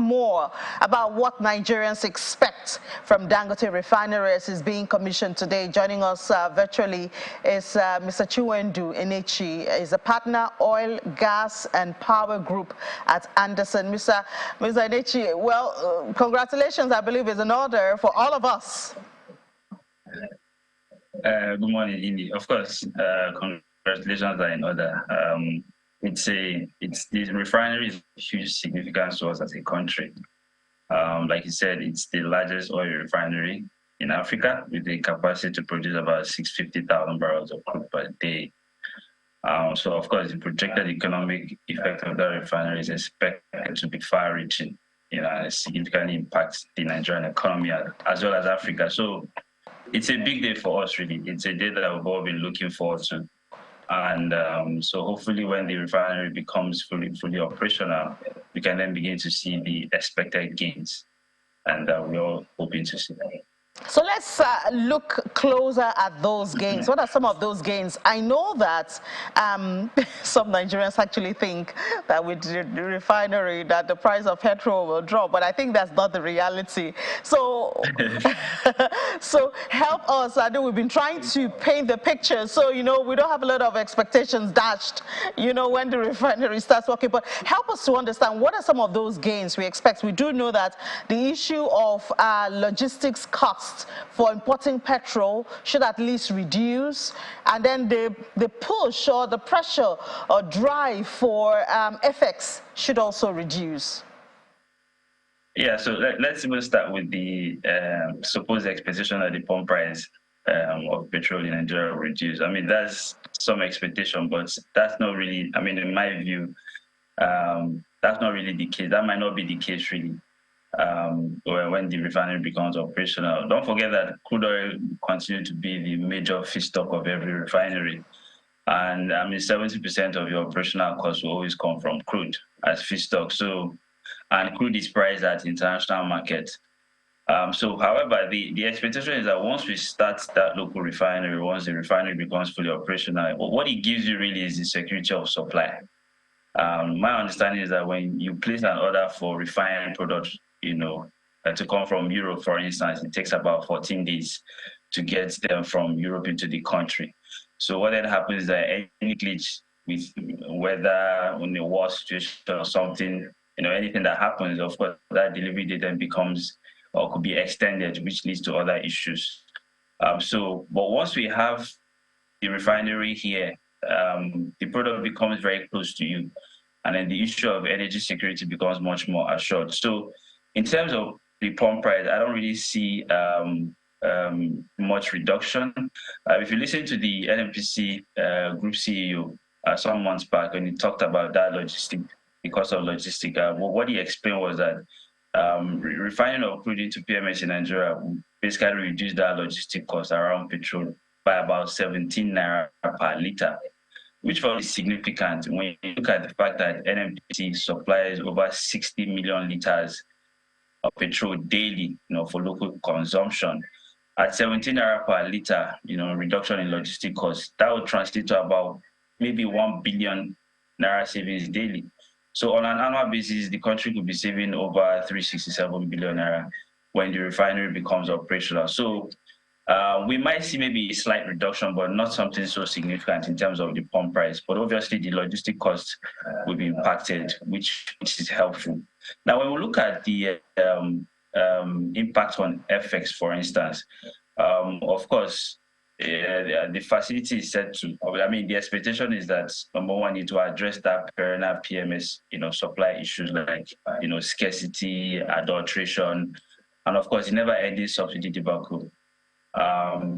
more about what Nigerians expect from Dangote Refinery as is being commissioned today. Joining us virtually is Mr. Chiwendu Enechi. He's a partner, oil, gas, and power group at Anderson. Mr. Enechi, well, congratulations, I believe, is in order for all of us. Good morning, Indy. Of course, congratulations are in order. The refinery is huge significance to us as a country. Like you said, it's the largest oil refinery in Africa with the capacity to produce about 650,000 barrels of crude per day. So, of course, the projected economic effect of that refinery is expected to be far-reaching. It significantly impacts the Nigerian economy as well as Africa. So, it's a big day for us, really. It's a day that we've all been looking forward to. And so hopefully when the refinery becomes fully operational, we can then begin to see the expected gains. And we're all hoping to see that. So let's look closer at those gains. What are some of those gains? I know that some Nigerians actually think that with the refinery that the price of petrol will drop, but I think that's not the reality. So, so help us. I know we've been trying to paint the picture. So, we don't have a lot of expectations dashed, when the refinery starts working. But help us to understand what are some of those gains we expect. We do know that the issue of logistics costs for importing petrol should at least reduce, and then the push or the pressure or drive for FX should also reduce. Yeah, so let's even start with the supposed expectation that the pump price of petrol in Nigeria will reduce. I mean, that's some expectation, but that's not really, in my view, that's not really the case. That might not be the case, really. When the refinery becomes operational. Don't forget that crude oil continues to be the major feedstock of every refinery. And 70% of your operational costs will always come from crude as feedstock. So, and crude is priced at international market. However, the expectation is that once we start that local refinery, once the refinery becomes fully operational, what it gives you really is the security of supply. My understanding is that when you place an order for refined products, to come from Europe, for instance, it takes about 14 days to get them from Europe into the country. So what then happens is that any glitch with weather, in the war situation or something, anything that happens, of course, that delivery date then becomes or could be extended, which leads to other issues. But once we have the refinery here, the product becomes very close to you. And then the issue of energy security becomes much more assured. So in terms of the pump price, I don't really see much reduction. If you listen to the NMPC group CEO some months back when he talked about that the cost of logistics, what he explained was that refining of crude into PMS in Nigeria basically reduced that logistic cost around petrol by about 17 naira per liter, which was significant when you look at the fact that NMPC supplies over 60 million liters of petrol daily, for local consumption. At 17 naira per liter, reduction in logistic costs, that would translate to about maybe 1 billion naira savings daily. So on an annual basis, the country could be saving over 367 billion naira when the refinery becomes operational. So we might see maybe a slight reduction, but not something so significant in terms of the pump price. But obviously, the logistic costs will be impacted, which is helpful. Now, when we look at the impact on FX, for instance, of course, the facility is set to. The expectation is that number one, need to address that perennial PMS, supply issues like scarcity, adulteration, and of course, the never-ending subsidy debacle.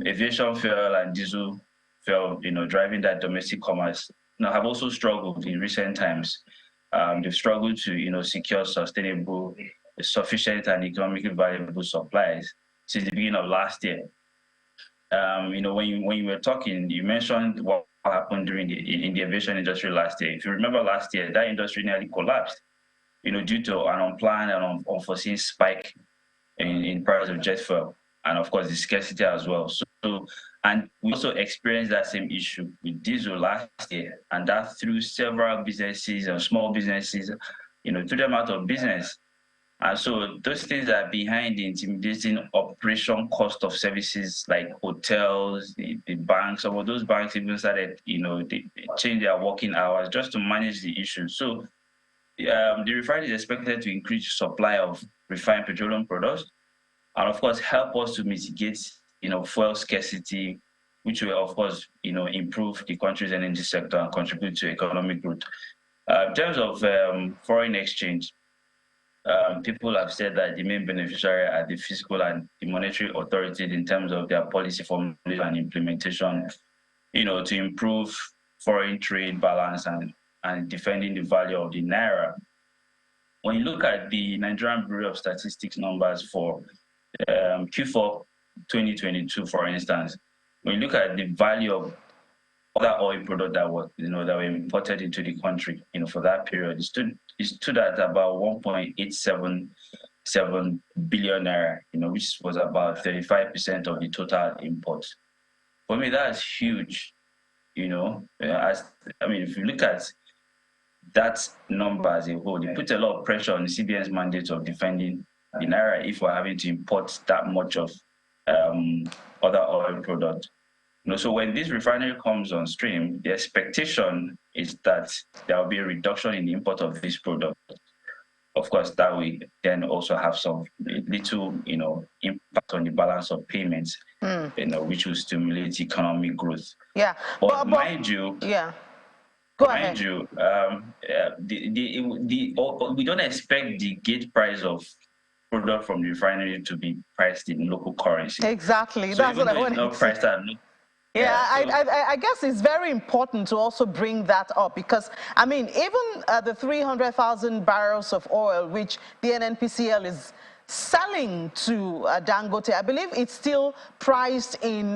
Aviation fuel and diesel fuel, driving that domestic commerce, have also struggled in recent times. They've struggled to, secure sustainable, sufficient, and economically valuable supplies since the beginning of last year. When you were talking, you mentioned what happened in the aviation industry last year. If you remember last year, that industry nearly collapsed, due to an unplanned and unforeseen spike in price of jet fuel, and of course the scarcity as well. So, and we also experienced that same issue with diesel last year, and that threw several businesses and small businesses, threw them out of business. And so those things are behind the intimidating operation cost of services like hotels, the banks. Some of those banks even started, they change their working hours just to manage the issue. So the refinery is expected to increase supply of refined petroleum products, and of course help us to mitigate, fuel scarcity, which will of course, improve the country's energy sector and contribute to economic growth. In terms of foreign exchange, people have said that the main beneficiary are the fiscal and the monetary authorities in terms of their policy formulation and implementation, to improve foreign trade balance and defending the value of the naira. When you look at the Nigerian Bureau of Statistics numbers for Q4 2022, for instance, when you look at the value of other oil products that were imported into the country, for that period, it stood at about 1.877 billion naira, which was about 35% of the total imports. For me, that's huge. If you look at that number as a whole, it puts a lot of pressure on the CBN's mandate of defending the naira if we're having to import that much of other oil products. So when this refinery comes on stream, the expectation is that there will be a reduction in the import of this product. Of course, that will then also have some little, impact on the balance of payments, which will stimulate economic growth. Yeah, but mind you, yeah. Go ahead. Mind you, we don't expect the gate price of product from the refinery to be priced in local currency. Exactly. So that's what I wanted to say. I guess it's very important to also bring that up because, even the 300,000 barrels of oil, which the NNPCL is selling to Dangote, I believe it's still priced in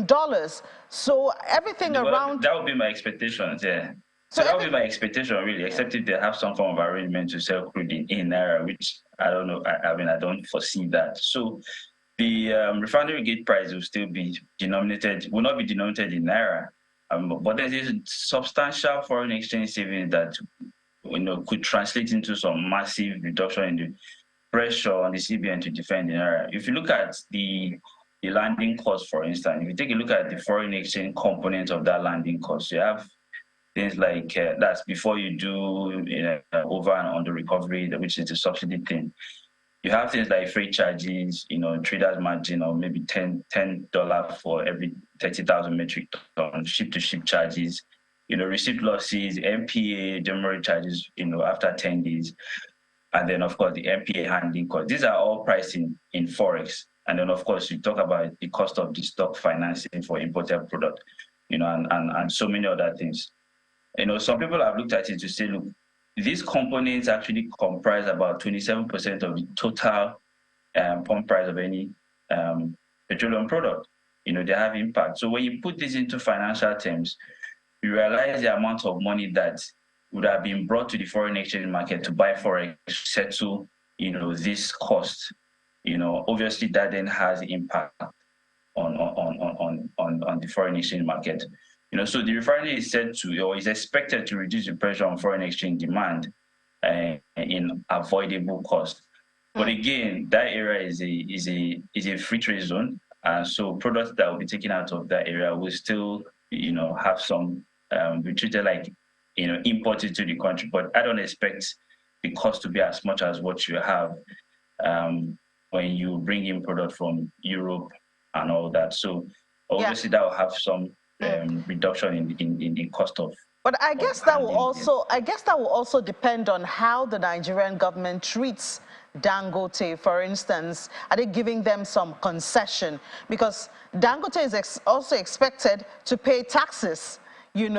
dollars. So everything around... That would be my expectations, yeah. So that would be my expectation, really, except if they have some form of arrangement to sell crude in naira, which I don't know. I don't foresee that. So the refinery gate price will still be will not be denominated in naira. But there is substantial foreign exchange savings that could translate into some massive reduction in the pressure on the CBN to defend the naira. If you look at the landing cost, for instance, if you take a look at the foreign exchange component of that landing cost, you have things like that's before you do over and under recovery, which is the subsidy thing. You have things like freight charges, traders margin, or maybe $10 for every 30,000 metric ton, ship-to-ship charges, receipt losses, MPA, demurrage charges, after 10 days, and then of course the MPA handling cost. These are all priced in forex, and then of course you talk about the cost of the stock financing for imported product, and so many other things. Some people have looked at it to say, look, these components actually comprise about 27% of the total pump price of any petroleum product. They have impact. So when you put this into financial terms, you realize the amount of money that would have been brought to the foreign exchange market to buy forex, settle, this cost. Obviously that then has impact on the foreign exchange market. So the refinery is said to, or is expected to reduce the pressure on foreign exchange demand in avoidable cost. But again, that area is a free trade zone, and so products that will be taken out of that area will still, have some be treated like, imported to the country. But I don't expect the cost to be as much as what you have when you bring in product from Europe and all that. So obviously that will have some reduction in the cost of. But I guess that will also depend on how the Nigerian government treats Dangote. For instance, are they giving them some concession? Because Dangote is also expected to pay taxes.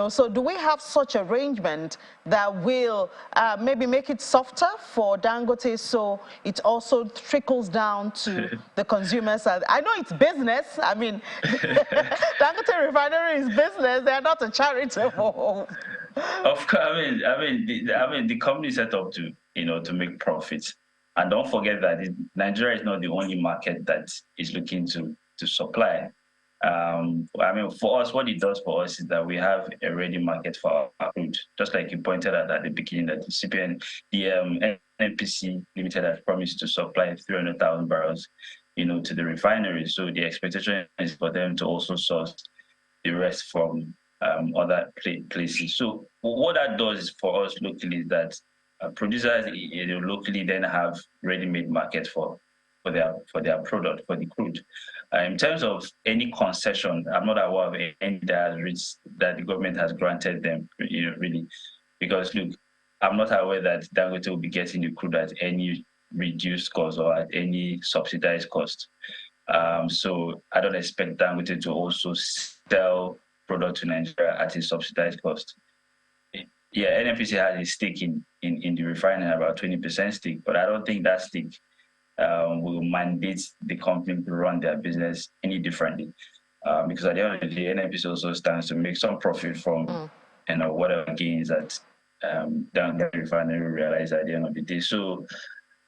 So do we have such arrangement that will maybe make it softer for Dangote so it also trickles down to the consumers? I know it's business. Dangote Refinery is business. They're not a charitable. Of course, the company is set up to to make profits, and don't forget that Nigeria is not the only market that is looking to supply. I mean, for us, what it does for us is that we have a ready market for our crude. Just like you pointed out at the beginning, that the CPN, the NPC Limited has promised to supply 300,000 barrels, to the refinery. So the expectation is for them to also source the rest from other places. So what that does for us locally is that producers locally then have ready-made market for their product, for the crude. In terms of any concession, I'm not aware of any that the government has granted them, really, because look, I'm not aware that Dangote will be getting the crude at any reduced cost or at any subsidized cost. So I don't expect Dangote to also sell product to Nigeria at a subsidized cost. Yeah, NNPC has a stake in the refinery, about 20% stake, but I don't think that stake will mandate the company to run their business any differently. Because at the end of the day, NNPC also stands to make some profit from whatever gains that the refinery realize at the end of the day. So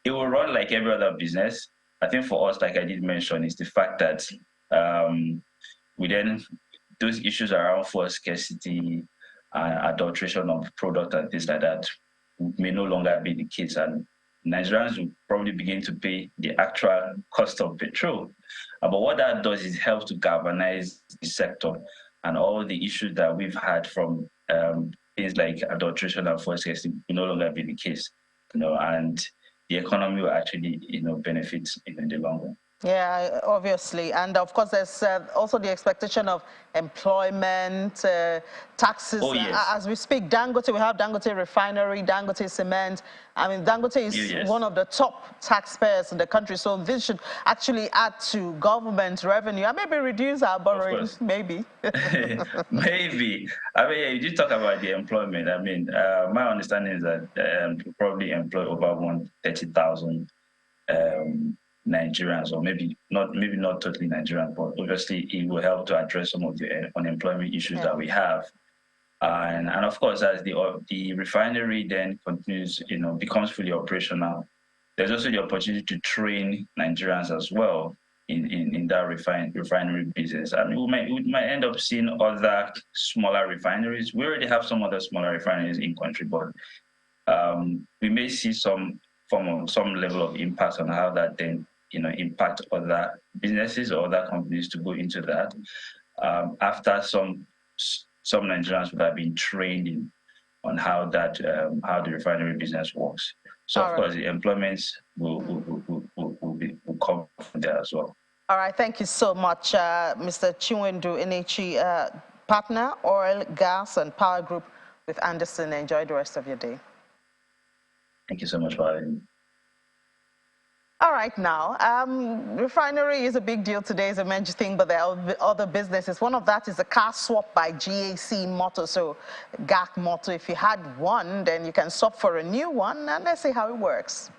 it will run like every other business. I think for us, like I did mention, is the fact that we then, those issues around fuel scarcity and adulteration of product and things like that may no longer be the case. And Nigerians will probably begin to pay the actual cost of petrol. But what that does is help to galvanize the sector, and all the issues that we've had from things like adulteration and fuel scarcity will no longer be the case. And the economy will actually, benefit in the long run. Yeah, obviously. And of course, there's also the expectation of employment, taxes. Oh, yes. As we speak, Dangote, we have Dangote Refinery, Dangote Cement. I mean, Dangote is one of the top taxpayers in the country. So this should actually add to government revenue and maybe reduce our borrowing, maybe. Maybe. I mean, you did talk about the employment. I mean, my understanding is that we probably employ over 130,000 Nigerians, or maybe not totally Nigerian, but obviously it will help to address some of the unemployment issues that we have. And of course, as the refinery then continues, becomes fully operational, there's also the opportunity to train Nigerians as well in that refinery business. I mean, we might end up seeing other smaller refineries. We already have some other smaller refineries in country, but we may see some level of impact on how that then impact other businesses or other companies to go into that after some Nigerians would have been trained on how the refinery business works. So of course the employment will come from there as well. All right, thank you so much, Mr. Chinwendu Enechi, partner, Oil, Gas and Power Group with Anderson. Enjoy the rest of your day. Thank you so much for having me. All right, now, refinery is a big deal today, is a major thing, but there are other businesses. One of that is a car swap by GAC Motor, so GAC Motor. If you had one, then you can swap for a new one, and let's see how it works.